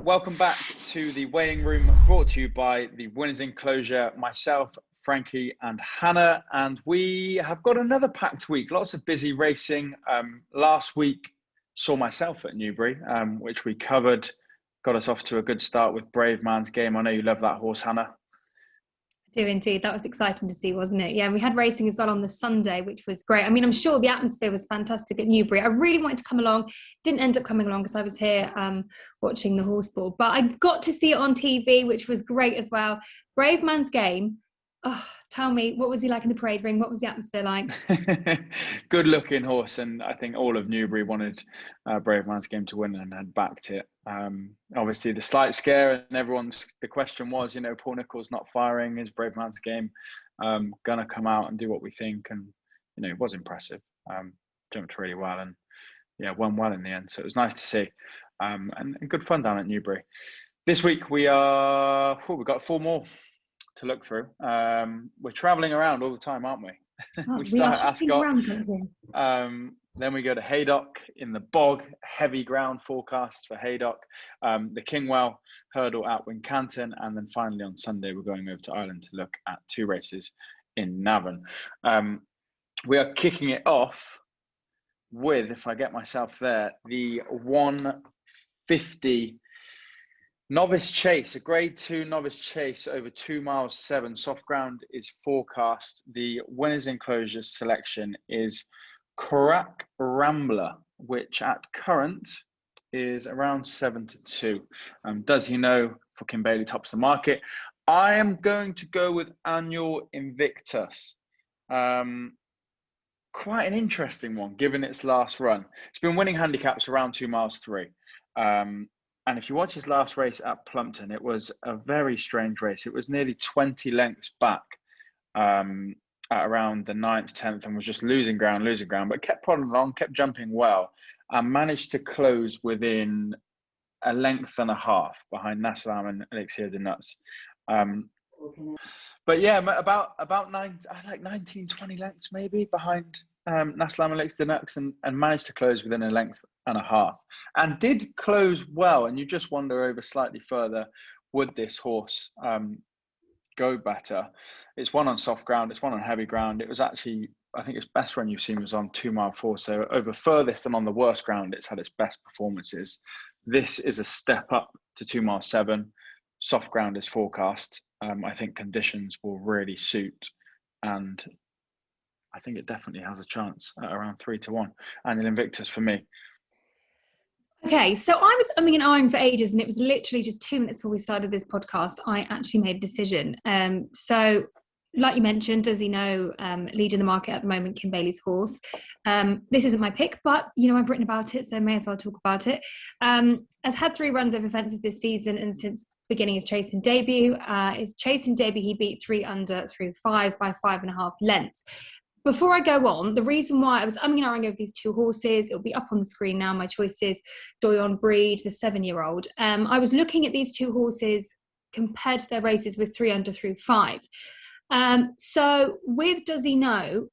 Welcome back to the weighing room, brought to you by the Winners Enclosure, myself, Frankie and Hannah, and we have got another packed week. Lots of busy racing. Last week saw myself at Newbury, which we covered, got us off to a good start with Brave Man's Game. I know you love that horse, Hannah. I do indeed. That was exciting to see, wasn't it? Yeah, and we had racing as well on the Sunday, which was great. I mean, I'm sure the atmosphere was fantastic at Newbury. I really wanted to come along, didn't end up coming along because I was here watching the horse ball, but I got to see it on TV, which was great as well. Brave Man's Game. Oh, tell me, what was he like in the parade ring? What was the atmosphere like? Good looking horse, and I think all of Newbury wanted Brave Man's Game to win and had backed it. Obviously the slight scare, and the question was, Paul Nicholls not firing, is Brave Man's Game gonna come out and do what we think? And it was impressive. Jumped really well and won well in the end, so it was nice to see, and good fun down at Newbury. This week we've got 4 more to look through. We're traveling around all the time, aren't we? We start at Ascot, then we go to Haydock in the bog, heavy ground forecasts for Haydock, the KINGWELL hurdle at Wincanton, and then finally on Sunday we're going over to Ireland to look at 2 races in Navan. We are kicking it off with, if I get myself there, the 150 Novice Chase, a Grade 2 Novice Chase over 2 miles 7. Soft ground is forecast. The Winners Enclosure selection is Crack Rambler, which at current is around 7-2. Does he know for Kim Bailey tops the market? I am going to go with Annual Invictus. Quite an interesting one given its last run. It's been winning handicaps around 2 miles 3. And if you watch his last race at Plumpton, it was a very strange race. It was nearly 20 lengths back at around the 9th, 10th, and was just losing ground, but kept plodding along, kept jumping well, and managed to close within a length and a half behind Nassalam and Elixir de Nuts. But yeah, about 19, 20 lengths maybe behind Nassalam and Elixir de Nuts, and managed to close within a length and a half, and did close well. And you just wonder over slightly further, would this horse go better? It's one on soft ground, it's one on heavy ground. It was actually, I think its best run you've seen was on 2 mile 4, so over furthest and on the worst ground it's had its best performances. This is a step up to 2 mile 7. Soft ground is forecast. I think conditions will really suit, and I think it definitely has a chance at around 3-1. Annual Invictus for me. Okay, so I was umming and ahhing for ages, and it was literally just 2 minutes before we started this podcast, I actually made a decision. So, like you mentioned, does he know, leading the market at the moment, Kim Bailey's horse. This isn't my pick, but, I've written about it, so may as well talk about it. Has had 3 runs over fences this season, and since beginning his chasing debut, he beat 3 under through 5 by 5.5 lengths. Before I go on, the reason why I was umming and ahhing over these 2 horses, it'll be up on the screen now. My choices: Doyon Breed, the 7-year-old. I was looking at these 2 horses compared to their races with 3 under through 5. So with Does He Know,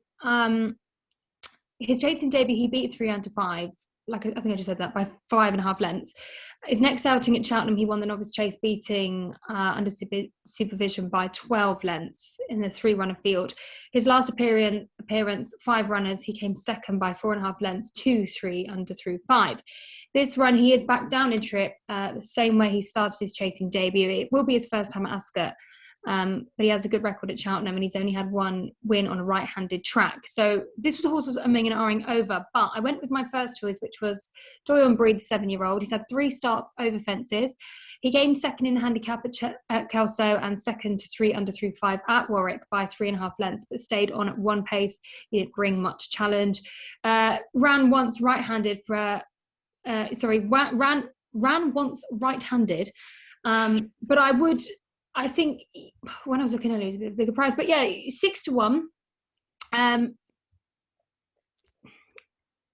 his chasing debut, he beat 3 under 5. I think I just said that, by 5.5 lengths. His next outing at Cheltenham, he won the Novice Chase, beating under supervision by 12 lengths in the 3-runner field. His last appearance, 5 runners, he came second by 4.5 lengths to 3 under through 5. This run, he is back down in trip, the same way he started his chasing debut. It will be his first time at Ascot. But he has a good record at Cheltenham, and he's only had 1 win on a right-handed track. So this was a horse I was umming and ahhing over, but I went with my first choice, which was Doyon Breed, the 7-year-old. He's had 3 starts over fences. He came second in the handicap at Kelso, and second to 3 under through 5 at Warwick by 3.5 lengths, but stayed on at 1 pace. He didn't bring much challenge. Ran once right-handed ran once right-handed. But I think when I was looking at it, it was a bit of a bigger price. But yeah, 6-1.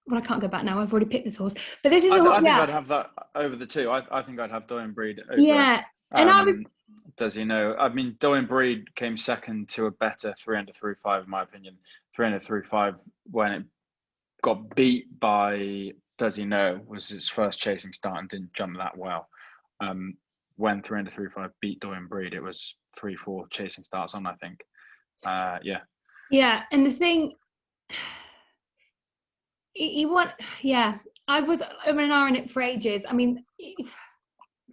Well, I can't go back now. I've already picked this horse. But this is I think I'd have that over the 2. I think I'd have Doyon Breed over. Yeah. And I was... Does He Know? I mean, Doyon Breed came second to a better 3 under through 5, in my opinion. 3 under through 5, when it got beat by Does He Know, was his first chasing start and didn't jump that well. when 3 beat Doyen Breed. It was 3-4 chasing starts on, I think. Yeah, and the thing, I'm an hour in it for ages. I mean,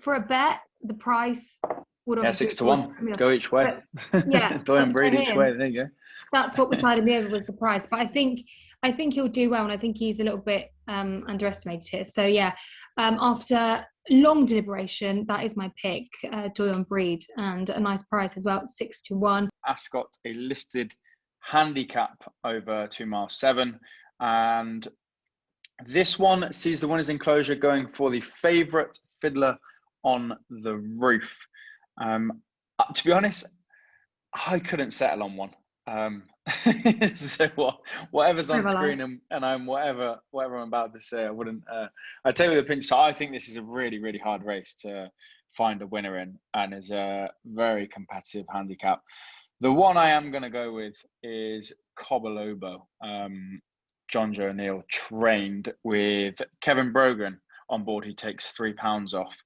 for a bet, the price would obviously 6-1. Go each way. But, yeah, Doyen Breed each way. There you go. That's what decided me over was the price. But I think he'll do well, and I think he's a little bit underestimated here. So yeah, after long deliberation, that is my pick, Doyen Breed, and a nice price as well, 6-1. Ascot, a listed handicap over 2 miles 7, and this one sees the winner's enclosure going for the favourite, Fiddler on the Roof. To be honest, I couldn't settle on one. So whatever's on screen and I'm whatever I'm about to say, I wouldn't. I tell you with a pinch. So I think this is a really, really hard race to find a winner in, and is a very competitive handicap. The one I am going to go with is Cobolobo. John Joe O'Neill, trained with Kevin Brogan on board. He takes £3 off.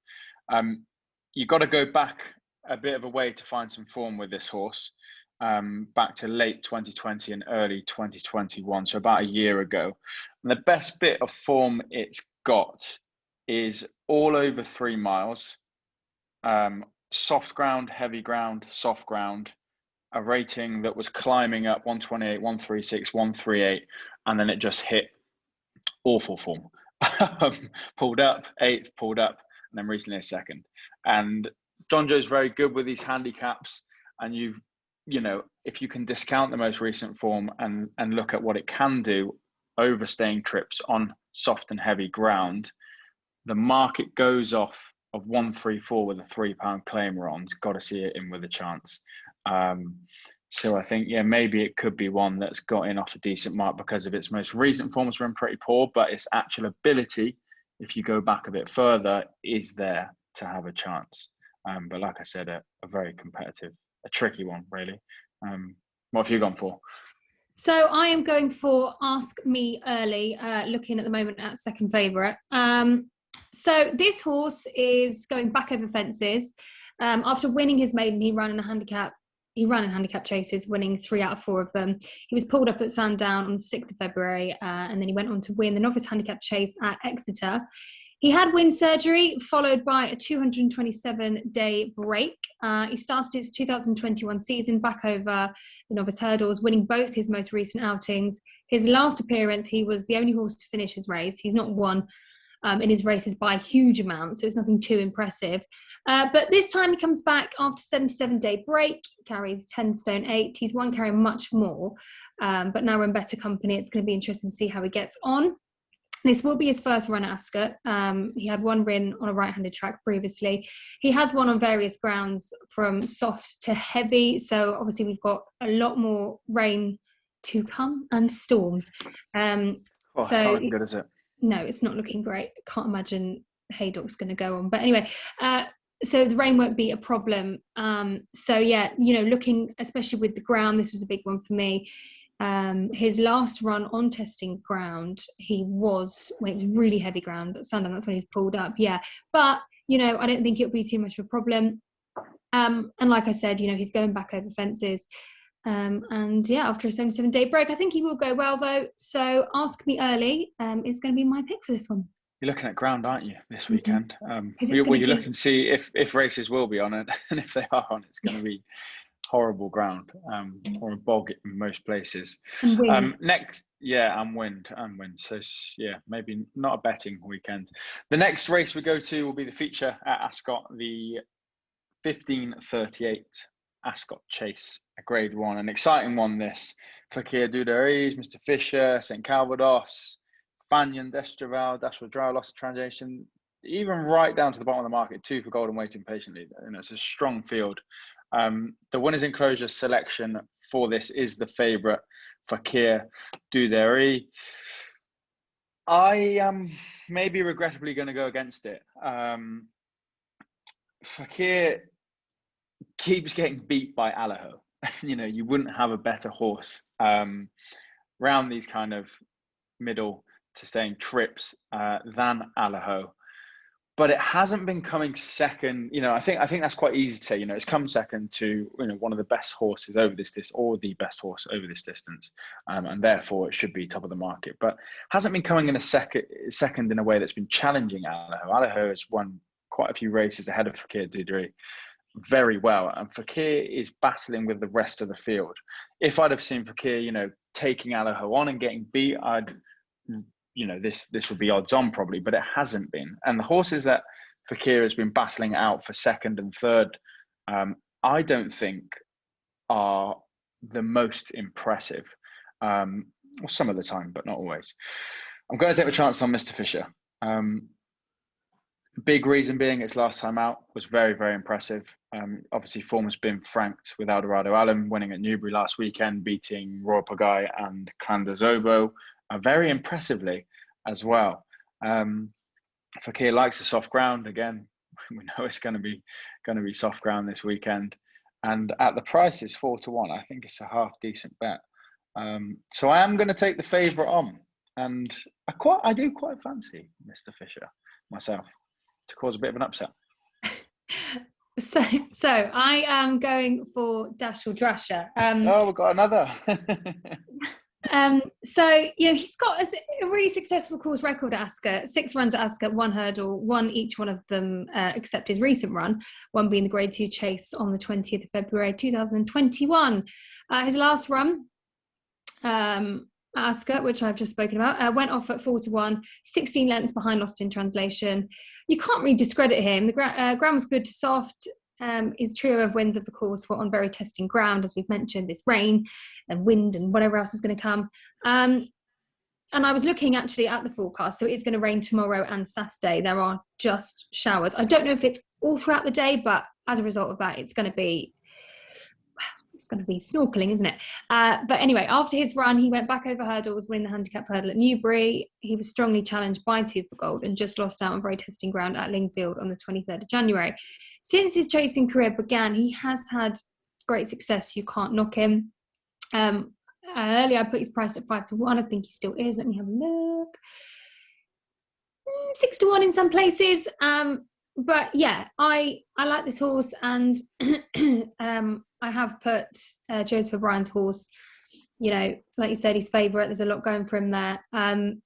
You've got to go back a bit of a way to find some form with this horse, back to late 2020 and early 2021, so about a year ago. And the best bit of form it's got is all over 3 miles, soft ground, heavy ground, soft ground, a rating that was climbing up 128, 136, 138, and then it just hit awful form. Pulled up 8th, pulled up, and then recently a 2nd. And John Joe's very good with these handicaps, and you know, if you can discount the most recent form and look at what it can do over staying trips on soft and heavy ground, the market goes off of 134 with a £3 claim on. Got to see it in with a chance. So I think, yeah, maybe it could be one that's got in off a decent mark because of its most recent form has been pretty poor, but its actual ability, if you go back a bit further, is there to have a chance. But like I said, a very competitive, a tricky one, really. What have you gone for? So I am going for Ask Me Early, looking at the moment at second favourite. So this horse is going back over fences. After winning his maiden, he ran in handicap chases, winning 3 out of 4 of them. He was pulled up at Sandown on the 6th of February, and then he went on to win the novice handicap chase at Exeter. He had wind surgery, followed by a 227-day break. He started his 2021 season back over the novice hurdles, winning both his most recent outings. His last appearance, he was the only horse to finish his race. He's not won in his races by a huge amount, so it's nothing too impressive. But this time he comes back after 77-day break, carries 10 stone 8. He's won carrying much more, but now we're in better company. It's going to be interesting to see how he gets on. This will be his first run at Ascot. He had one run on a right-handed track previously. He has won on various grounds from soft to heavy. So obviously we've got a lot more rain to come and storms. It's not looking good, is it? No, it's not looking great. I can't imagine Haydock's going to go on. But anyway, so the rain won't be a problem. So yeah, you know, looking, especially with the ground, this was a big one for me. His last run on testing ground, when it was really heavy ground at Sandown, that's when he's pulled up. Yeah, but you know, I don't think it'll be too much of a problem. And like I said, you know, he's going back over fences. And yeah, after a 77-day break, I think he will go well though. So Ask Me Early is going to be my pick for this one. You're looking at ground, aren't you, this weekend? Will you look and see if races will be on it, and if they are on, it's going to be horrible ground, or a bog in most places. And wind. And wind. So yeah, maybe not a betting weekend. The next race we go to will be the feature at Ascot, the 1538 Ascot Chase, a Grade 1, an exciting one. This Fakir Dudaris, Mr. Fisher, St Calvados, Fanyan, Destraval, Dashwadrow, Lost of Translation, even right down to the bottom of the market, 2 for Golden Waiting Patiently. You know, it's a strong field. The winner's enclosure selection for this is the favourite, Fakir Duderi. I am maybe regrettably going to go against it. Fakir keeps getting beat by Allaho. You know, you wouldn't have a better horse round these kind of middle to staying trips than Allaho. but it hasn't been coming second. I think that's quite easy to say. It's come second to one of the best horses over this distance, or the best horse over this distance, and therefore it should be top of the market. But hasn't been coming in a second in a way that's been challenging Allaho. Allaho has won quite a few races ahead of Fakir Dudri very well, and Fakir is battling with the rest of the field. If I'd have seen Fakir, taking Allaho on and getting beat, this would be odds on probably, but it hasn't been. And the horses that Fakir has been battling out for second and third, I don't think are the most impressive. Well, some of the time, but not always. I'm going to take a chance on Mr. Fisher. Big reason being its last time out was very, very impressive. Obviously, form has been franked with Eldorado Allen winning at Newbury last weekend, beating Royal Pagaille and Clandazobo very impressively as well. Fakir likes the soft ground. Again, we know it's going to be soft ground this weekend, and at the price is 4-1. I think it's a half decent bet. So I am going to take the favourite on, and I do quite fancy Mr. Fisher myself to cause a bit of an upset. So I am going for Dash or Drasher. We've got another. So he's got a really successful course record at Ascot. 6 runs at Ascot, 1 hurdle, won each one of them except his recent run, one being the Grade 2 Chase on the 20th of February 2021. His last run at Ascot, which I've just spoken about, went off at 4-1, 16 lengths behind Lost in Translation. You can't really discredit him. The ground was good to soft. His trio of wins of the course were on very testing ground, as we've mentioned, this rain and wind and whatever else is going to come. And I was looking actually at the forecast, so it is going to rain tomorrow and Saturday. There are just showers. I don't know if it's all throughout the day, but as a result of that, it's going to be snorkeling, isn't it? But anyway, after his run, he went back over hurdles, winning the handicap hurdle at Newbury. He was strongly challenged by 2 for Gold and just lost out on very testing ground at Lingfield on the 23rd of January. Since his chasing career began, he has had great success. You can't knock him. Earlier, I put his price at 5-1. I think he still is. Let me have a look. 6-1 in some places. But yeah, I like this horse, and I have put Joseph O'Brien's horse, like you said, his favourite. There's a lot going for him there. And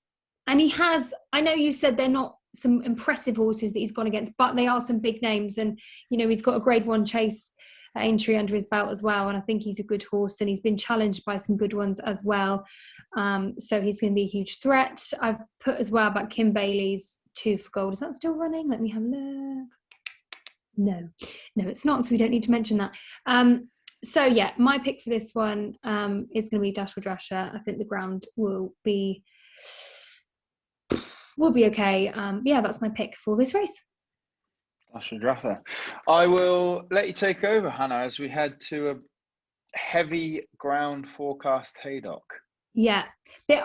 he has, I know you said they're not some impressive horses that he's gone against, but they are some big names. And, he's got a Grade 1 Chase entry under his belt as well. And I think he's a good horse, and he's been challenged by some good ones as well. So he's going to be a huge threat. I've put as well about Kim Bailey's 2 for Gold. Is that still running? Let me have a look. No, it's not. So we don't need to mention that. So yeah, my pick for this one is going to be Dash or Drasher. I think the ground will be okay. Yeah, that's my pick for this race. Dash or Drasher. I will let you take over, Hannah, as we head to a heavy ground forecast Haydock. Yeah, do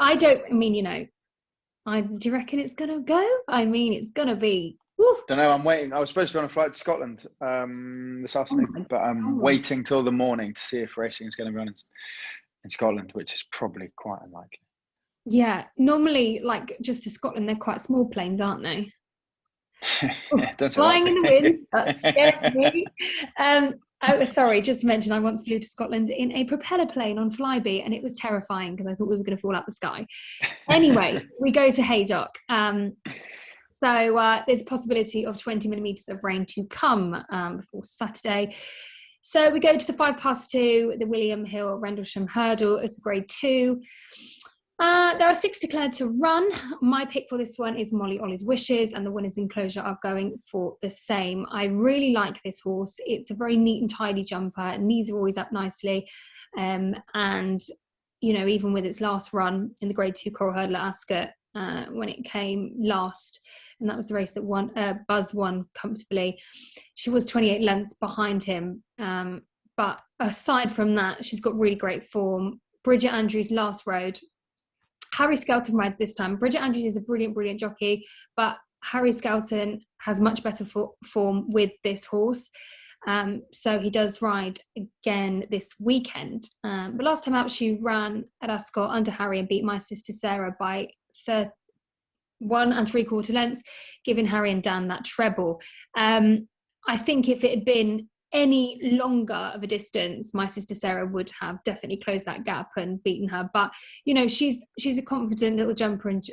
you reckon it's going to go? It's going to be... Woo. Don't know, I'm waiting. I was supposed to be on a flight to Scotland this afternoon, but I'm waiting till the morning to see if racing is going to be on in Scotland, which is probably quite unlikely. Yeah, normally, just to Scotland, they're quite small planes, aren't they? Flying in the wind, that scares me. Sorry, just to mention, I once flew to Scotland in a propeller plane on Flybe, and it was terrifying because I thought we were going to fall out the sky. Anyway, we go to Haydock. So there's a possibility of 20 millimetres of rain to come before Saturday. So we go to the 2:05, the William Hill Rendlesham Hurdle. It's a Grade 2. There are 6 declared to run. My pick for this one is Molly Ollie's Wishes, and the winners' enclosure are going for the same. I really like this horse. It's a very neat and tidy jumper. Knees are always up nicely. And, even with its last run in the Grade 2 Coral Hurdle at Ascot, when it came last, and that was the race that Buzz won comfortably. She was 28 lengths behind him. But aside from that, she's got really great form. Bridget Andrews' last road. Harry Skelton rides this time. Bridget Andrews is a brilliant, brilliant jockey, but Harry Skelton has much better form with this horse. So he does ride again this weekend. But last time out, she ran at Ascot under Harry and beat My Sister Sarah by 1 3/4 lengths, giving Harry and Dan that treble. I think if it had been any longer of a distance, my sister Sarah would have definitely closed that gap and beaten her. But you know, she's a confident little jumper, and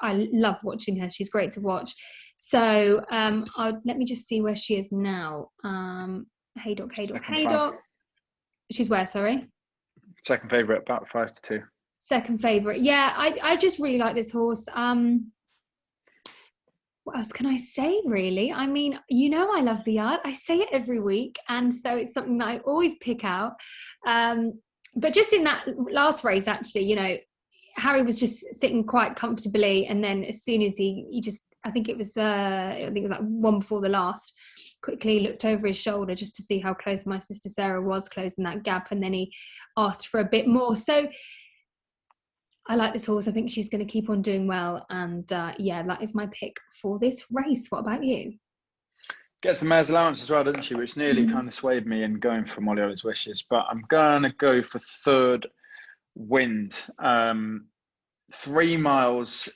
I love watching her. She's great to watch. So let me just see where she is now. Haydock. She's where? Sorry. Second favourite, about 5-2. Second favourite. Yeah, I just really like this horse. What else can I say, really? I mean, you know, I love the yard. I say it every week, and so it's something that I always pick out. But just in that last race, actually, you know, Harry was just sitting quite comfortably, and then as soon as he just, I think it was like one before the last, quickly looked over his shoulder just to see how close my sister Sarah was closing that gap, and then he asked for a bit more. So I like this horse. I think she's going to keep on doing well. And yeah, that is my pick for this race. What about you? Gets the mare's allowance as well, doesn't she? Which nearly kind of swayed me in going for Molly Ollie's Wishes. But I'm going to go for Third Wind. 3 miles,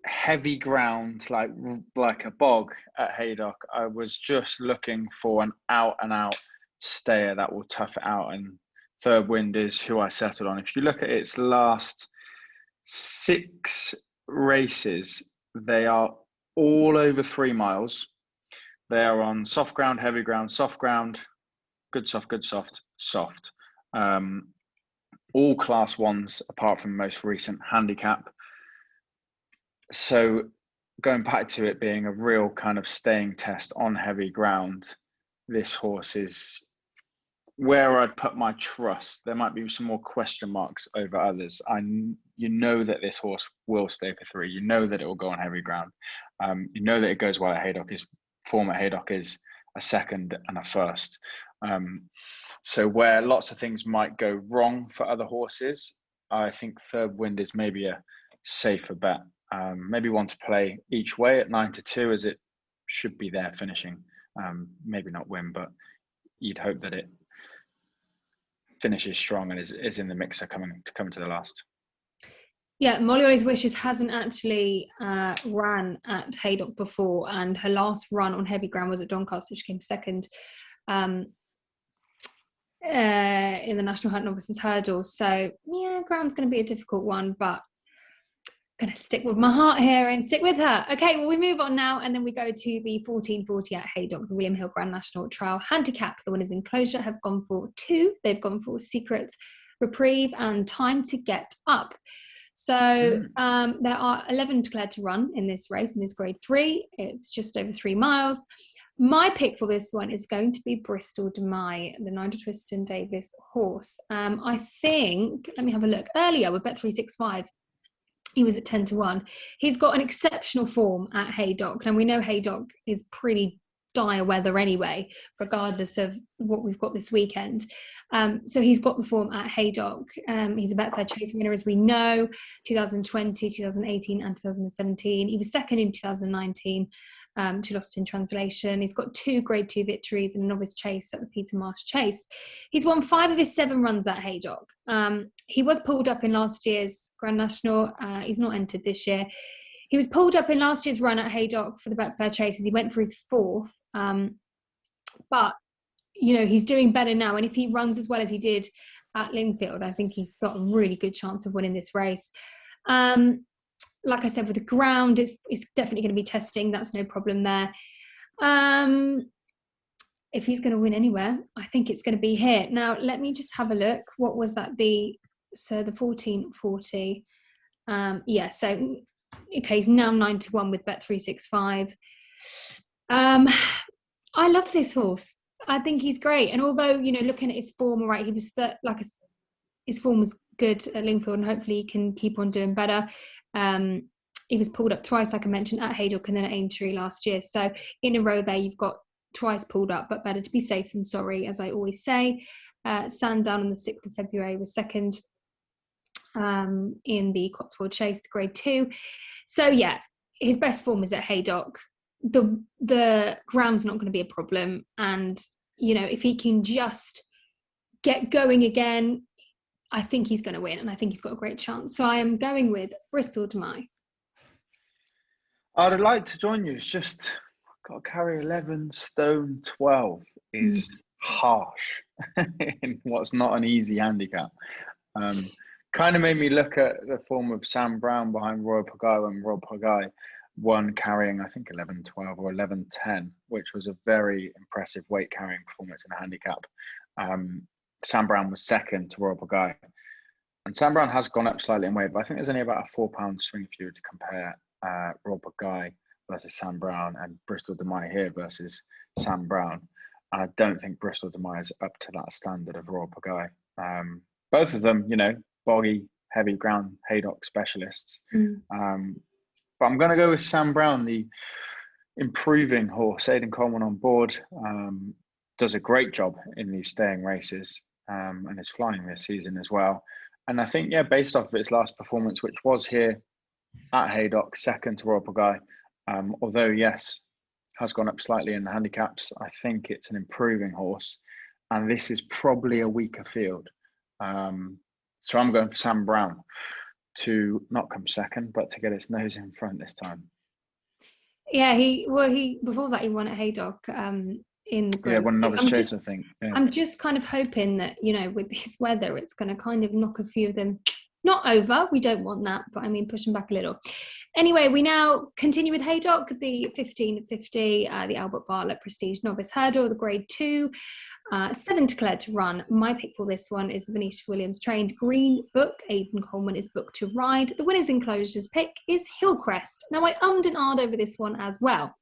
heavy ground, like a bog at Haydock. I was just looking for an out-and-out stayer that will tough it out. And Third Wind is who I settled on. If you look at its last 6 races, they are all over 3 miles. They are on soft ground, heavy ground, soft ground, good soft, soft. All class 1s apart from most recent handicap. So going back to it being a real kind of staying test on heavy ground, this horse is where I'd put my trust. There might be some more question marks over others. You know that this horse will stay for 3. You know that it will go on heavy ground. You know that it goes well at Haydock. His form at Haydock is a second and a first. So where lots of things might go wrong for other horses, I think Third Wind is maybe a safer bet. Maybe one to play each way at 9-2, as it should be there finishing. Maybe not win, but you'd hope that it finishes strong and is in the mixer coming to the last. Yeah, Molly Ollie's Wishes hasn't actually ran at Haydock before, and her last run on heavy ground was at Doncaster. She came second in the National Hunt Novices Hurdle. So yeah, ground's going to be a difficult one, but I'm going to stick with my heart here and stick with her. Okay, well, we move on now, and then we go to the 1440 at Haydock, the William Hill Grand National Trial Handicap. The winners in closure have gone for 2. They've gone for Secret, Reprieve, and Time to Get Up. So there are 11 declared to run in this race, in this grade 3. It's just over 3 miles. My pick for this one is going to be Bristol Demai, the Nigel Twiston Davis horse. I think, let me have a look. Earlier with Bet365, he was at 10-1. He's got an exceptional form at Haydock, and we know Haydock is pretty dire weather anyway, regardless of what we've got this weekend. So he's got the form at Haydock. He's a Betfair Chase winner, as we know, 2020, 2018 and 2017. He was second in 2019 to Lost in Translation. He's got 2 grade 2 victories and a novice chase at the Peter Marsh Chase. He's won 5 of his 7 runs at Haydock. He was pulled up in last year's Grand National. He's not entered this year. He was pulled up in last year's run at Haydock for the Betfair Chases. He went for his 4th. But, you know, he's doing better now. And if he runs as well as he did at Lingfield, I think he's got a really good chance of winning this race. Like I said, with the ground, it's definitely going to be testing. That's no problem there. If he's going to win anywhere, I think it's going to be here. Now, let me just have a look. What was that? The 1440. Yeah, so, okay, he's now 9-1 with Bet365. I love this horse. I think he's great. And although, you know, looking at his form, all right, he was his form was good at Lingfield, and hopefully he can keep on doing better. He was pulled up twice, like I mentioned, at Haydock and then at Aintree last year. So in a row there, you've got twice pulled up, but better to be safe than sorry, as I always say. Sandown on the 6th of February was second in the Cotswold Chase, grade 2. So yeah, his best form is at Haydock. The ground's not going to be a problem, and you know, if he can just get going again, I think he's going to win, and I think he's got a great chance. So I am going with Bristol Demai. I'd like to join you. It's just got to carry 11 stone 12 is harsh in what's not an easy handicap. Kind of made me look at the form of Sam Brown behind Royal Pagaille when Royal Pagaille won carrying, I think, 11-12 or 11-10, which was a very impressive weight carrying performance in a handicap. Sam Brown was second to Royal Pagaille. And Sam Brown has gone up slightly in weight, but I think there's only about a £4 swing if you were to compare Royal Pagaille versus Sam Brown and Bristol de Mai here versus Sam Brown. And I don't think Bristol de Mai is up to that standard of Royal Pagaille. Both of them, you know, boggy, heavy ground Haydock specialists. But I'm going to go with Sam Brown, the improving horse. Aidan Coleman on board does a great job in these staying races and is flying this season as well. And I think, yeah, based off of its last performance, which was here at Haydock, second to Royal Pagaille, although, yes, has gone up slightly in the handicaps, I think it's an improving horse. And this is probably a weaker field. So I'm going for Sam Brown to not come second, but to get its nose in front this time. Yeah, he before that he won at Haydock in the Grade. Yeah, won Novice Chase, I think. Yeah. I'm just kind of hoping that, you know, with this weather, it's going to kind of knock a few of them not over. We don't want that, but I mean, push them back a little. Anyway, we now continue with Haydock, the 1550, the Albert Bartlett Prestige Novice Hurdle, the Grade 2, 7 declared to run. My pick for this one is the Venetia Williams trained Green Book. Aidan Coleman is booked to ride. The winner's enclosures pick is Hillcrest. Now, I ummed and ahed over this one as well.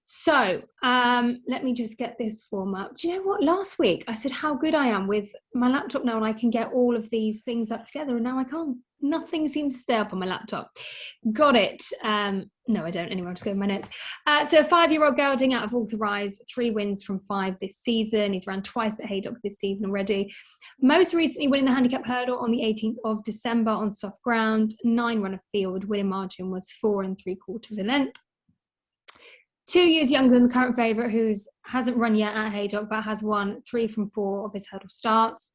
So let me just get this form up. Do you know what? Last week I said how good I am with my laptop now and I can get all of these things up together, and now I can't. Nothing seems to stay up on my laptop. Got it. No, I don't. Anyway, I'll just go with my notes. So a 5-year-old gelding out of authorised, 3 wins from 5 this season. He's ran twice at Haydock this season already. Most recently winning the handicap hurdle on the 18th of December on soft ground. 9 run of field. Winning margin was 4 3/4 of the length. 2 years younger than the current favourite, who hasn't run yet at Haydock, but has won 3 from 4 of his hurdle starts.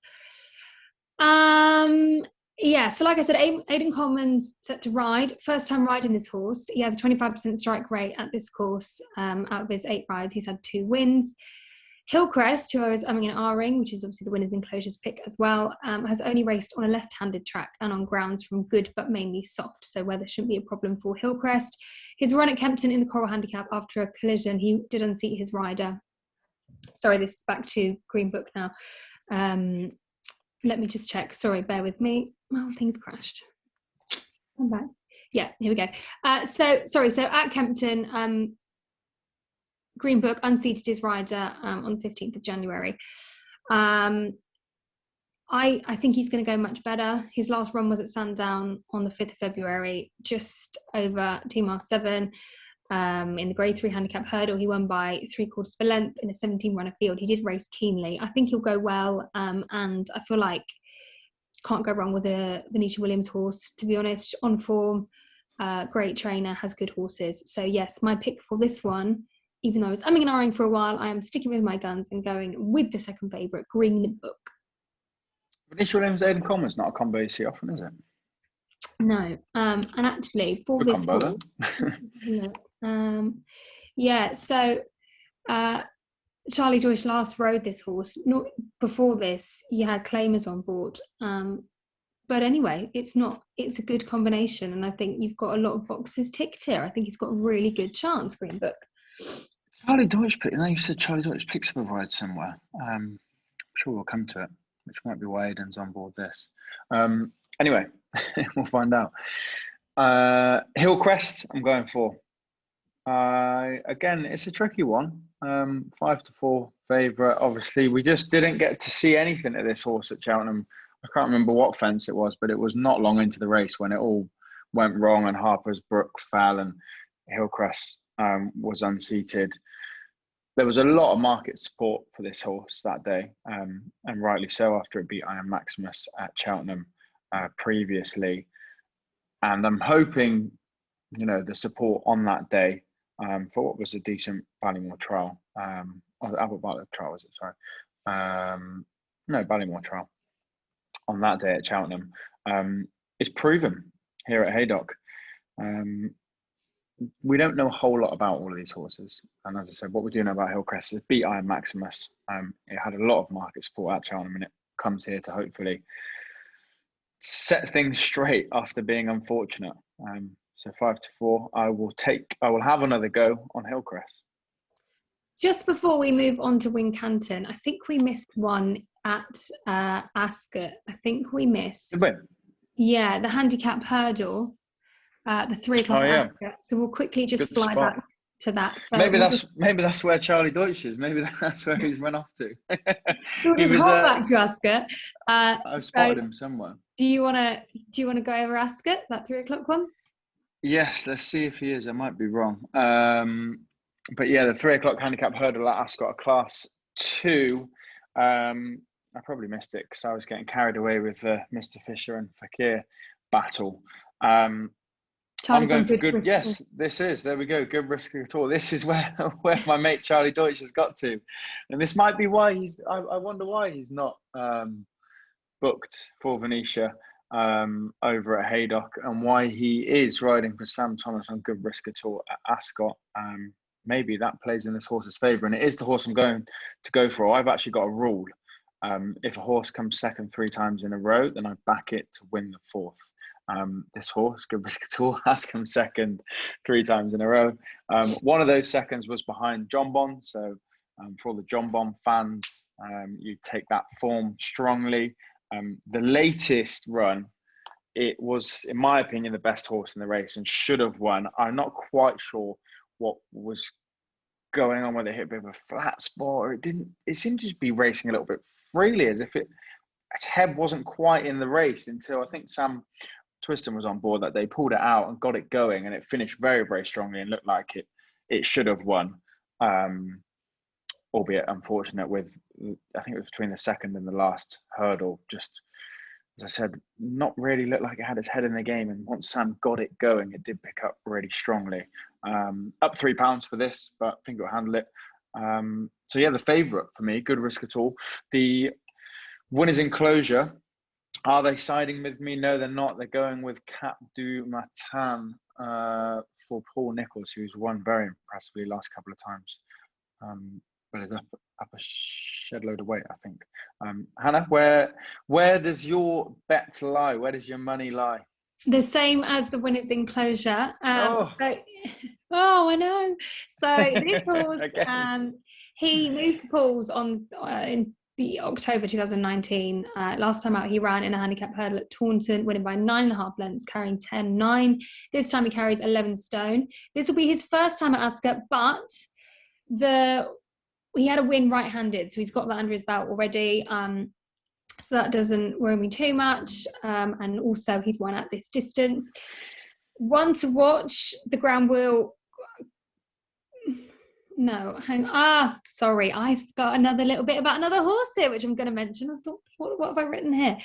Yeah, so like I said, Aidan Coleman's set to ride. First time riding this horse. He has a 25% strike rate at this course. Out of his 8 rides, he's had 2 wins. Hillcrest, who I was umming and ahhing, which is obviously the winner's enclosures pick as well, has only raced on a left-handed track and on grounds from good but mainly soft, so weather shouldn't be a problem for Hillcrest. His run at Kempton in the Coral Handicap after a collision, he did unseat his rider. Sorry, this is back to Green Book now. Let me just check. Sorry, bear with me. Oh, things crashed. I'm back. Yeah, here we go. So at Kempton, Green Book unseated his rider on the 15th of January. I think he's going to go much better. His last run was at Sandown on the 5th of February, just over 2 miles 7. In the Grade 3 handicap hurdle, he won by 3/4 of a length in a 17 runner field. He did race keenly. I think he'll go well, and I feel like can't go wrong with a Venetia Williams horse, to be honest. On form, great trainer, has good horses. So yes, my pick for this one, even though I was umming and ahhing for a while, I am sticking with my guns and going with the second favourite, Green Book. Venetia Williams, Aidan Coleman's not a combo you see often, is it? No, and actually for this horse, yeah, so Charlie Joyce last rode this horse. Not before this, he had claimers on board. But anyway, it's a good combination, and I think you've got a lot of boxes ticked here. I think he's got a really good chance, Green Book. Charlie Deutsch pick. Now you said Charlie Deutsch picks up a ride somewhere. I'm sure we'll come to it, which might be why Aidan's on board this. Anyway, we'll find out. Hillcrest, I'm going for. Again, it's a tricky one. 5-4 favourite. Obviously, we just didn't get to see anything of this horse at Cheltenham. I can't remember what fence it was, but it was not long into the race when it all went wrong and Harper's Brook fell and Hillcrest was unseated. There was a lot of market support for this horse that day, and rightly so, after it beat Iron Maximus at Cheltenham previously. And I'm hoping, you know, the support on that day for what was a decent Ballymore trial, or Albert Bartlett trial, was it? Sorry. No, Ballymore trial on that day at Cheltenham is proven here at Haydock. we don't know a whole lot about all of these horses. And as I said, what we do know about Hillcrest is beat Iron Maximus. It had a lot of market support at Cheltenham, and it comes here to hopefully set things straight after being unfortunate. So 5-4, I will have another go on Hillcrest. Just before we move on to Wincanton, I think we missed one at Ascot. I think we missed. Yeah, the handicap hurdle, the 3 o'clock Ascot. So we'll quickly just fly back to that. So maybe that's where Charlie Deutsch is. Maybe that's where he's run off to. He was back to Ascot. I've spotted him somewhere. Do you wanna go over Ascot, that 3 o'clock one? Yes, let's see if he is. I might be wrong. But yeah, the 3 o'clock handicap hurdle at Ascot, a class 2. I probably missed it because I was getting carried away with the Mr. Fisher and Fakir battle. I'm going for good. Yes, this is. There we go. Good risk at all. This is where my mate Charlie Deutsch has got to, and this might be why he's. I wonder why he's not booked for Venetia over at Haydock, and why he is riding for Sam Thomas on good risk at all at Ascot. Maybe that plays in this horse's favour, and it is the horse I'm going to go for. I've actually got a rule. If a horse comes second 3 times in a row, then I back it to win the 4th. This horse, good risk at all, has come second 3 times in a row. One of those seconds was behind John Bon. So for all the John Bon fans, you take that form strongly. The latest run, it was, in my opinion, the best horse in the race and should have won. I'm not quite sure what was going on, whether it hit a bit of a flat spot or it seemed to be racing a little bit freely, as if its head wasn't quite in the race until I think Sam Twiston was on board that they pulled it out and got it going, and it finished very, very strongly and looked like it should have won, albeit unfortunate with, I think it was between the second and the last hurdle, just as I said, not really looked like it had its head in the game, and once Sam got it going, it did pick up really strongly. Up £3 for this, but I think it'll handle it. So yeah, the favourite for me, good risk at all. The winners enclosure, are they siding with me? No, they're not. They're going with Cap du Matin for Paul Nicholls, who's won very impressively last couple of times. But is up a shed load of weight, I think. Hannah, where does your bet lie? Where does your money lie? The same as the winners enclosure. I know. So this horse, he moved to Paul's in the October 2019. Last time out, he ran in a handicap hurdle at Taunton, winning by 9.5 lengths, carrying 10.9. This time he carries 11 stone. This will be his first time at Ascot, but he had a win right-handed, so he's got that under his belt already. So that doesn't worry me too much. And also he's won at this distance. One to watch, the ground wheel. No, sorry. I've got another little bit about another horse here, which I'm going to mention. I thought, what have I written here?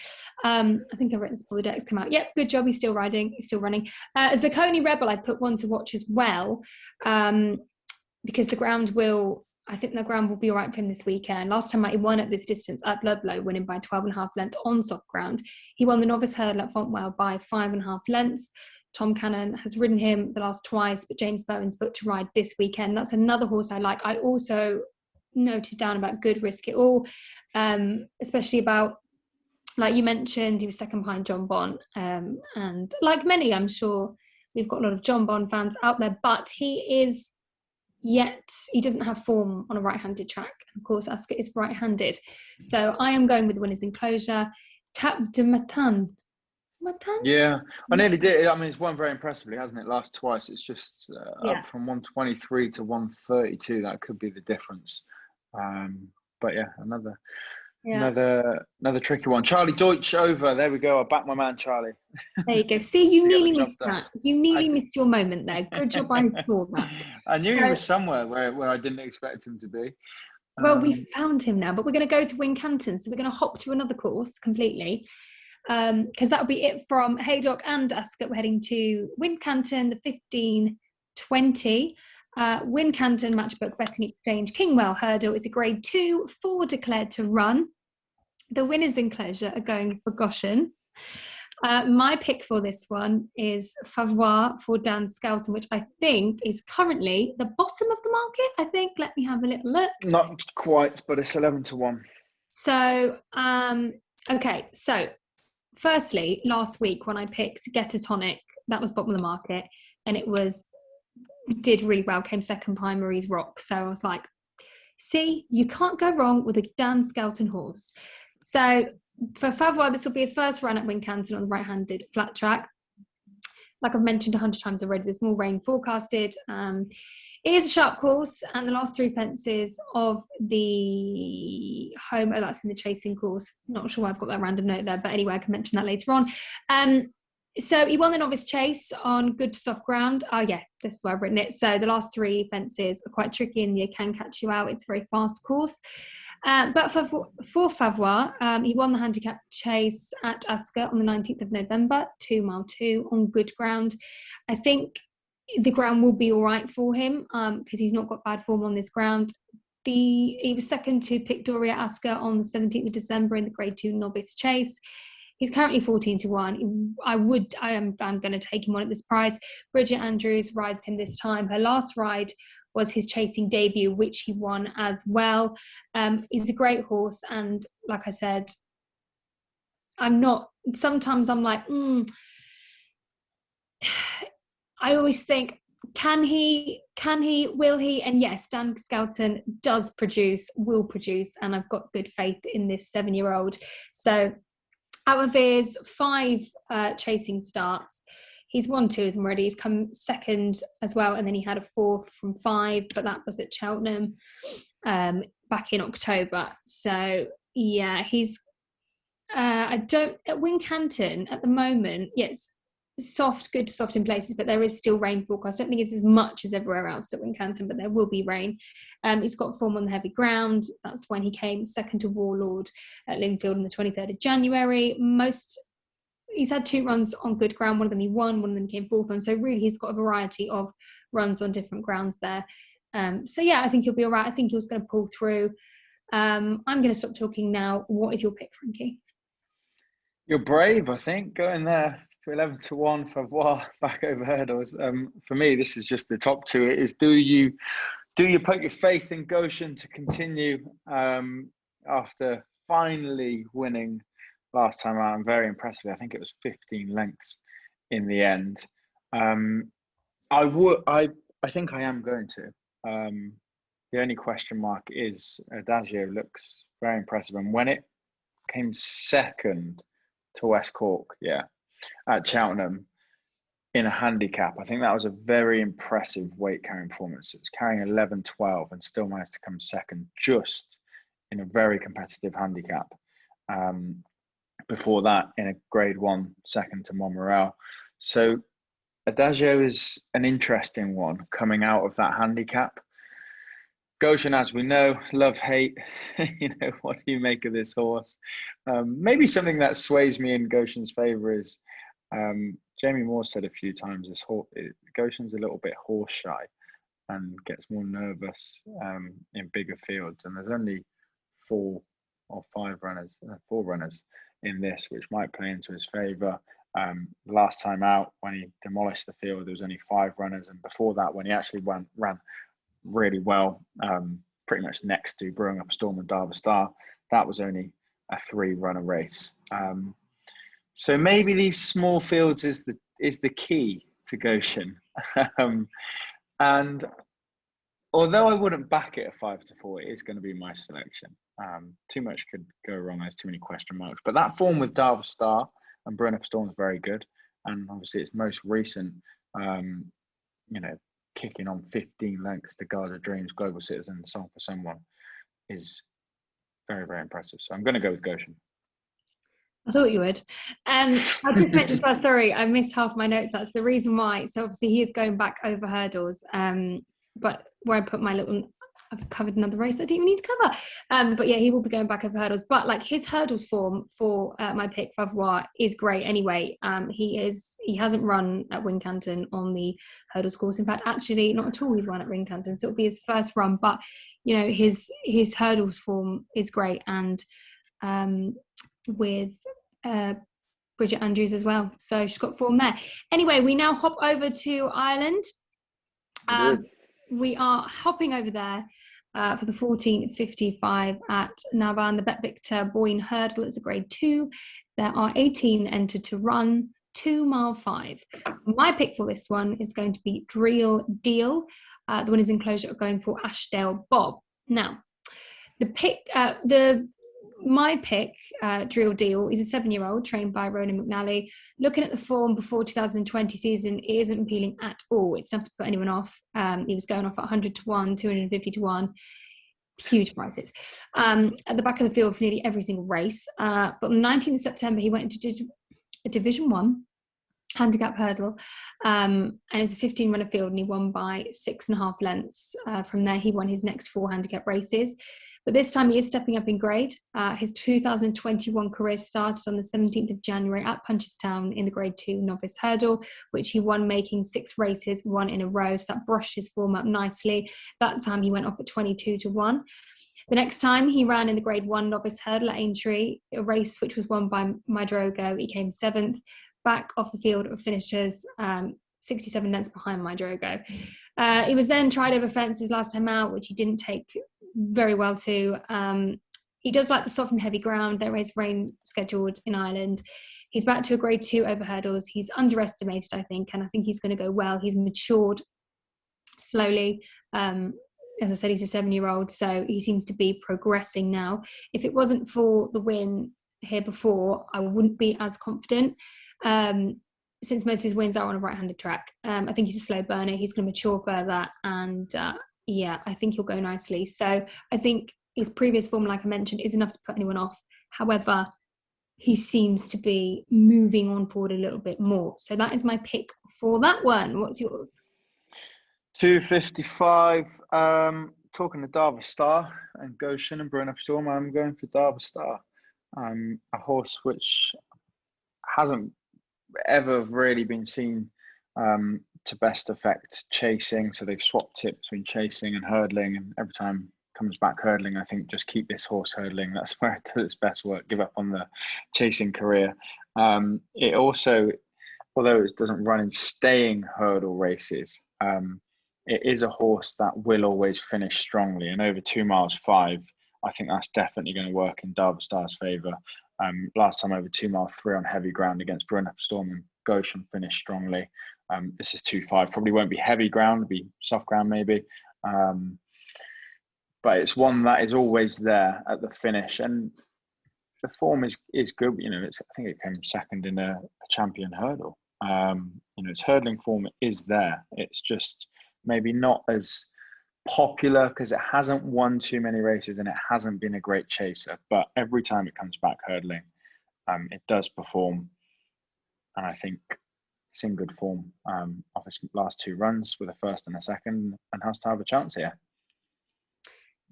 I think I've written before the decks come out. Yep, good job. He's still riding. He's still running. Zacconi Rebel, I put one to watch as well, because the ground will. I think the ground will be all right for him this weekend. Last time he won at this distance at Ludlow, winning by 12.5 lengths on soft ground. He won the novice hurdle at Fontwell by 5.5 lengths. Tom Cannon has ridden him the last twice, but James Bowen's booked to ride this weekend. That's another horse I like. I also noted down about good risk it all, especially about, like you mentioned, he was second behind John Bon. And like many, I'm sure we've got a lot of John Bon fans out there, but he doesn't have form on a right-handed track. Of course, Ascot is right-handed. So I am going with the winners enclosure. Cap de Matin. Yeah, I nearly did. I mean, it's won very impressively, hasn't it? Last twice, it's just up from 123 to 132. That could be the difference. But yeah, another tricky one. Charlie Deutsch over. There we go. I back my man Charlie. There you go. See, you nearly missed that. You nearly missed your moment there. Good job I saw that. I knew he was somewhere where I didn't expect him to be. Well, we found him now, but we're going to go to Wincanton. So we're going to hop to another course completely. Because that'll be it from Haydock and Ascot. We're heading to Wincanton, the 1520. Wincanton Matchbook Betting Exchange KINGWELL hurdle is a grade 2, 4 declared to run. The winners enclosure are going for Goshen. My pick for this one is Favre for Dan Skelton, which I think is currently the bottom of the market. I think. Let me have a little look. Not quite, but it's 11-1. So, okay. So, firstly, last week when I picked Get a Tonic, that was bottom of the market, and did really well. Came second behind Marie's Rock. So I was like, see, you can't go wrong with a Dan Skelton horse. So for Favre, this will be his first run at Wincanton on the right-handed flat track. Like I've mentioned 100 times already, there's more rain forecasted. It is a sharp course, and the last 3 fences of the home, that's in the chasing course. Not sure why I've got that random note there, but anyway, I can mention that later on. So he won the novice chase on good soft ground. Oh yeah, this is where I've written it. So the last 3 fences are quite tricky and they can catch you out. It's a very fast course. But for Favre, he won the handicap chase at Ascot on the 19th of November, 2 mile 2 on good ground. I think the ground will be all right for him because he's not got bad form on this ground. He was second to Pictoria Ascot on the 17th of December in the Grade 2 novice chase. He's currently 14-1. I'm going to take him on at this price. Bridget Andrews rides him this time. Her last ride was his chasing debut, which he won as well. He's a great horse, and like I said, sometimes I'm like, I always think, can he, will he? And yes, Dan Skelton will produce, and I've got good faith in this 7-year-old. So out of his 5 chasing starts, he's won 2 of them already. He's come second as well, and then he had a 4th from 5, but that was at Cheltenham back in October. So yeah, he's at Wincanton at the moment. Yes, good soft in places, but there is still rain forecast. I don't think it's as much as everywhere else at Wincanton, but there will be rain. He's got form on the heavy ground. That's when he came second to Warlord at Lingfield on the 23rd of January. He's had 2 runs on good ground. One of them he won, one of them came 4th on. So really he's got a variety of runs on different grounds there. So yeah, I think he'll be all right. I think he was going to pull through. I'm going to stop talking now. What is your pick, Frankie? You're brave, I think, going there. 11-1 Favre back over hurdles. For me, this is just the top 2. It is do you put your faith in Goshen to continue after finally winning last time out? I'm very impressed. I think it was 15 lengths in the end. I think I am going to. The only question mark is Adagio looks very impressive, and when it came second to West Cork, at Cheltenham in a handicap, I think that was a very impressive weight carrying performance. It was carrying 11-12 and still managed to come second just in a very competitive handicap. Before that, in a Grade 1 second to Montmorel. So Adagio is an interesting one coming out of that handicap. Goshen, as we know, love, hate. What do you make of this horse? Maybe something that sways me in Goshen's favour is Jamie Moore said a few times Goshen's a little bit horse shy and gets more nervous in bigger fields. And there's only 4 runners in this, which might play into his favour. Last time out, when he demolished the field, there was only 5 runners, and before that, when he actually ran really well, pretty much next to Brewing Up a Storm and Darva Star, that was only a 3-runner race. So maybe these small fields is the key to Goshen. And although I wouldn't back it at 5-4, it is going to be my selection. Too much could go wrong. There's too many question marks. But that form with Darva Star and Brewing Up a Storm is very good. And obviously its most recent, kicking on 15 lengths to Guard of Dreams, Global Citizen, Song for Someone is very, very impressive. So I'm going to go with Goshen. I thought you would. I just meant to say, sorry, I missed half my notes. That's the reason why. So obviously he is going back over hurdles. But where I put my little, I've covered another race I didn't even need to cover. But yeah, he will be going back over hurdles. But like his hurdles form for my pick, Favre, is great anyway. He hasn't run at Wincanton on the hurdles course. In fact, actually not at all. He's run at Wincanton, so it'll be his first run. But his hurdles form is great, and with Bridget Andrews as well. So she's got form there. Anyway, we now hop over to Ireland. We are hopping over there for the 14:55 at Navan, the BETVICTOR BOYNE hurdle. It's a grade 2. There are 18 entered to run 2 mile 5. My pick for this one is going to be Dreal Deal. The winners enclosure are going for Ashdale Bob. Now, my pick, Dreal Deal, is a 7-year-old trained by Ronan McNally. Looking at the form before 2020 season, it isn't appealing at all. It's enough to put anyone off. He was going off at 100 to 1, 250 to 1. Huge prices. At the back of the field for nearly every single race. But on the 19th of September, he went into a Division 1 handicap hurdle. And it was a 15-runner field, and he won by 6.5 lengths. From there, he won his next 4 handicap races. But this time he is stepping up in grade. His 2021 career started on the 17th of January at Punchestown in the grade 2 novice hurdle, which he won, making 6 races, 1 in a row. So that brushed his form up nicely. That time he went off at 22 to 1. The next time he ran in the grade 1 novice hurdle at Aintree, a race which was won by Mydrogo. He came 7th, back off the field of finishers, 67 lengths behind Mydrogo. He was then tried over fences last time out, which he didn't take very well to. He does like the soft and heavy ground. There is rain scheduled in Ireland. He's back to a grade 2 over hurdles. He's underestimated, I think, and I think he's going to go well. He's matured slowly. As I said, he's a 7-year-old, so he seems to be progressing now. If it wasn't for the win here before, I wouldn't be as confident. Since most of his wins are on a right-handed track. I think he's a slow burner. He's going to mature further, and yeah, I think he'll go nicely. So I think his previous form, like I mentioned, is enough to put anyone off. However, he seems to be moving on forward a little bit more. So that is my pick for that one. What's yours? 2:55. Talking to Derby Star and Goshen and Brewing Up Storm, I'm going for Derby Star. A horse which hasn't ever really been seen to best effect chasing, so they've swapped it between chasing and hurdling, and every time it comes back hurdling, I think just keep this horse hurdling. That's where it does its best work. Give up on the chasing career. It also, although it doesn't run in staying hurdle races, it is a horse that will always finish strongly, and over 2 miles 5, I think that's definitely going to work in Derby Star's favour. Last time over 2 mile 3 on heavy ground against Brewing Up Storm, and Goshen finished strongly. This is 2.5. Probably won't be heavy ground, it'll be soft ground maybe. But it's one that is always there at the finish, and the form is good. You know, I think it came second in a champion hurdle. You know, its hurdling form is there. It's just maybe not as popular because it hasn't won too many races and it hasn't been a great chaser, but every time it comes back hurdling, it does perform, and I think it's in good form off its last 2 runs with a first and a second, and has to have a chance here.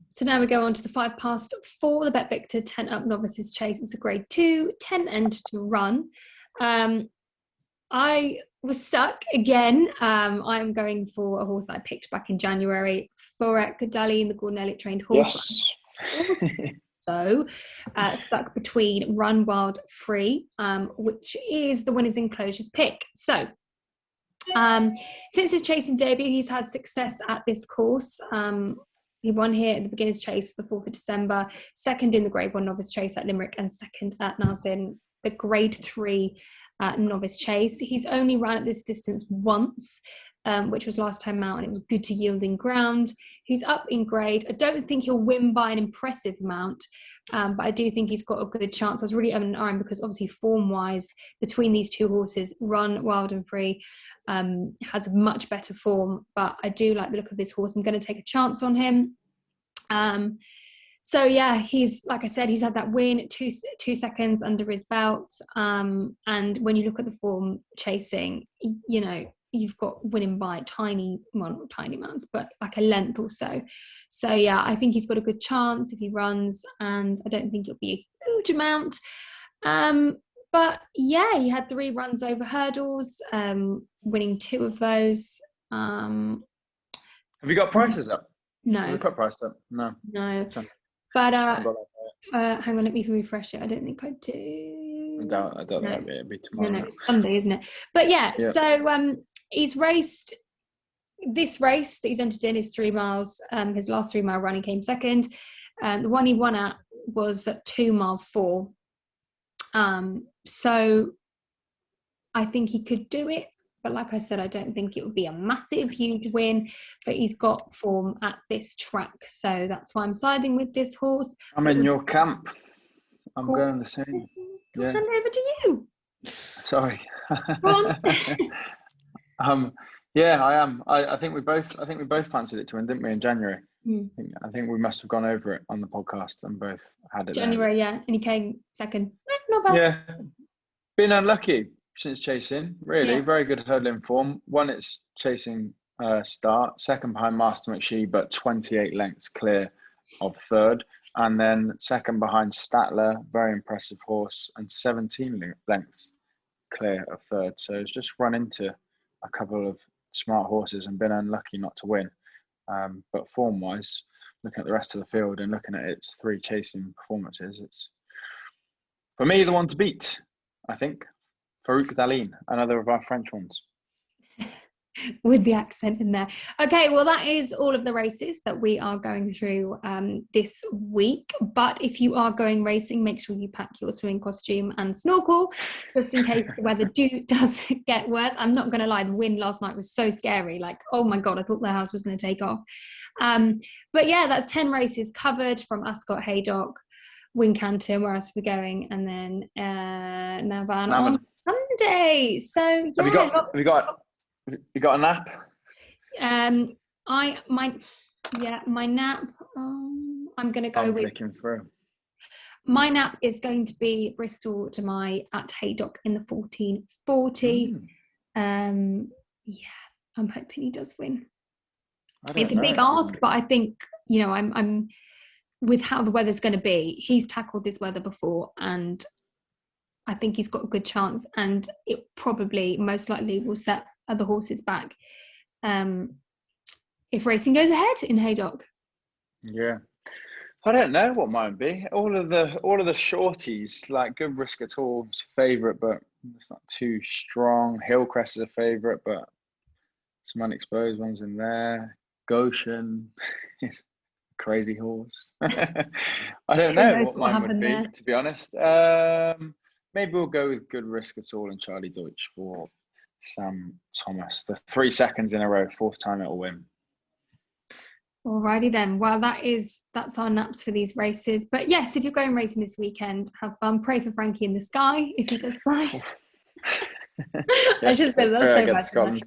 So now we go on to the 5 past 4, the BETVICTOR 10 up novices chase. It's a grade 2, 10 entered to run. I was stuck again. I'm going for a horse that I picked back in January, Forek Dali, the Gordon Elliott trained horse. Yes. So stuck between Run Wild Free, which is the winner's enclosures pick. So since his chasing debut, he's had success at this course. He won here at the beginner's chase the 4th of December, second in the grade 1 novice chase at Limerick, and second at Nelson, the grade 3 novice chase. He's only ran at this distance once, which was last time out, and it was good to yielding ground. He's up in grade. I don't think he'll win by an impressive amount, but I do think he's got a good chance. I was really on iron because obviously form-wise, between these 2 horses, Run Wild and Free has a much better form, but I do like the look of this horse. I'm going to take a chance on him. So yeah, he's, like I said, he's had that win, 2 seconds under his belt. And when you look at the form chasing, you know, you've got winning by tiny, well, not tiny amounts, but like a length or so. So yeah, I think he's got a good chance if he runs, and I don't think it'll be a huge amount. But yeah, he had 3 runs over hurdles, winning 2 of those. Have you got prices up? No. Have you put prices up? No. But hang on, let me refresh it. I don't think I do. I doubt No. that it'll be tomorrow. No, it's Sunday, isn't it? But yeah, so he's raced. This race that he's entered in is 3 miles. His last 3 mile run, he came second. The one he won at was at 2 mile 4. So I think he could do it. But like I said, I don't think it would be a massive, huge win. But he's got form at this track. So that's why I'm siding with this horse. I'm in your camp. I'm going the same. Yeah. Hand over to you. Sorry. Go on. Yeah, I am. I think we both fancied it to win, didn't we, in January? I think we must have gone over it on the podcast and both had it. January, yeah, and he came second. Not bad. Yeah, been unlucky since chasing. Really, very good hurdling form. Won its chasing start, second behind Master McShee, but 28 lengths clear of third, and then second behind Statler, very impressive horse, and 17 lengths clear of third. So it's just run into a couple of smart horses and been unlucky not to win. But form-wise, looking at the rest of the field and looking at its 3 chasing performances, it's, for me, the one to beat, I think. Farouk Dalin, another of our French ones. With the accent in there. Okay, well, that is all of the races that we are going through this week. But if you are going racing, make sure you pack your swimming costume and snorkel, just in case the weather does get worse. I'm not going to lie, the wind last night was so scary. Like, oh my God, I thought the house was going to take off. But yeah, that's 10 races covered from Ascot, Haydock, Wincanton, where else are we going? And then Navan on Sunday. So yeah. Have you got a nap? My nap. I'm going to go with. My nap is going to be Bristol to my at Haydock in the 1440. Yeah, I'm hoping he does win. It's a big ask, but I think, you know, I'm with how the weather's going to be. He's tackled this weather before, and I think he's got a good chance, and it probably most likely will set other horses back if racing goes ahead in Haydock. Yeah, I don't know what mine be. All of the shorties, like Good Risk at All is a favourite, but it's not too strong. Hillcrest is a favourite, but some unexposed ones in there. Goshen is a crazy horse. I don't know what mine would be, to be honest. Maybe we'll go with Good Risk at All and Charlie Deutsch for Sam Thomas. The 3 seconds in a row, 4th time it'll win. Alrighty then. Well, that's our naps for these races. But yes, if you're going racing this weekend, have fun. Pray for Frankie in the sky if he does fly. I should have said that's so bad.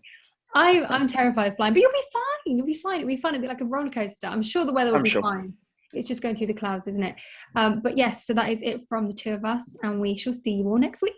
I'm terrified of flying, but you'll be fine. You'll be fine. It'll be fun. It'll be like a roller coaster. I'm sure the weather will be fine. It's just going through the clouds, isn't it? But yes, so that is it from the 2 of us, and we shall see you all next week.